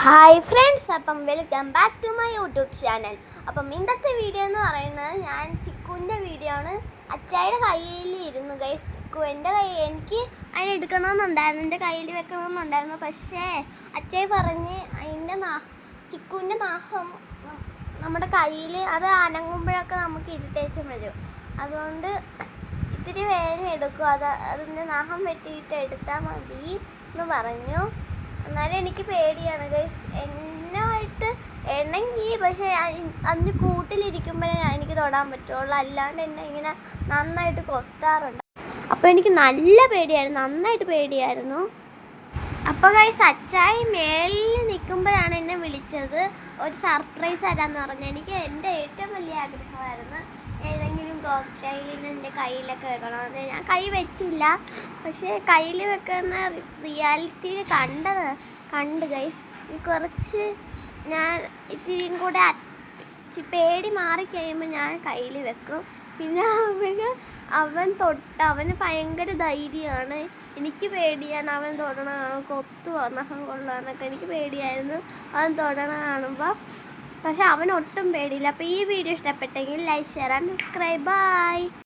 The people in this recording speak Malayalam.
ഹായ് ഫ്രണ്ട്സ്, അപ്പം welcome back to my YouTube channel. അപ്പം ഇന്നത്തെ വീഡിയോ എന്ന് പറയുന്നത് ഞാൻ ചിക്കുവിൻ്റെ വീഡിയോ ആണ്. അച്ചായുടെ കയ്യിൽ ഇരുന്നു ഗൈസ് ചിക്കു. എൻ്റെ എനിക്ക് അതിനെ എടുക്കണമെന്നുണ്ടായിരുന്നു, എൻ്റെ കയ്യിൽ വെക്കണമെന്നുണ്ടായിരുന്നു. പക്ഷേ അച്ചായി പറഞ്ഞ് അതിൻ്റെ ചിക്കുവിൻ്റെ നാഹം നമ്മുടെ കയ്യിൽ അത് അനങ്ങുമ്പോഴൊക്കെ നമുക്ക് ഇറിറ്റേഷൻ വരും. അതുകൊണ്ട് ഇത്തിരി വേഗം എടുക്കും, അതിൻ്റെ നാഹം വെട്ടിയിട്ട് എടുത്താൽ മതി എന്ന് പറഞ്ഞു. എന്നാലും എനിക്ക് പേടിയാണ് ഗൈസ്, എന്നായിട്ട് എണ്ണങ്ങി. പക്ഷേ അതിന് കൂട്ടിലിരിക്കുമ്പോഴേ എനിക്ക് തൊടാൻ പറ്റുള്ളൂ, അല്ലാണ്ട് എന്നെ ഇങ്ങനെ നന്നായിട്ട് കൊത്താറുണ്ട്. അപ്പോൾ എനിക്ക് നല്ല പേടിയായിരുന്നു, നന്നായിട്ട് പേടിയായിരുന്നു. അപ്പോൾ ഗൈസ് അച്ചായി മേളിൽ നിൽക്കുമ്പോഴാണ് എന്നെ വിളിച്ചത്, ഒരു സർപ്രൈസ് തരാമെന്ന് പറഞ്ഞു. എനിക്ക് എൻ്റെ ഏറ്റവും വലിയ ആഗ്രഹമായിരുന്നു ഏതെങ്കിലും കോക്ടെയിലിന് എൻ്റെ കയ്യിലൊക്കെ വെക്കണമെന്ന്. ഞാൻ കൈ വെച്ചില്ല, പക്ഷേ കയ്യിൽ വെക്കുന്ന റിയാലിറ്റിയിൽ കണ്ട് ഗൈസ് കുറച്ച് ഞാൻ ഇത്തിരിയും കൂടെ പേടി മാറിക്കഴിയുമ്പോൾ ഞാൻ കയ്യിൽ വെക്കും. പിന്നെ അവന് ഭയങ്കര ധൈര്യമാണ്, എനിക്ക് പേടിയാണ്. അവൻ തൊടണ കൊത്തുവോ നഖം കൊള്ളുവാന്നൊക്കെ എനിക്ക് പേടിയായിരുന്നു അവൻ തൊടണ കാണുമ്പോൾ. പക്ഷെ അവൻ ഒട്ടും പേടിയില്ല. അപ്പോൾ ഈ വീഡിയോ ഇഷ്ടപ്പെട്ടെങ്കിൽ like, share and subscribe. By.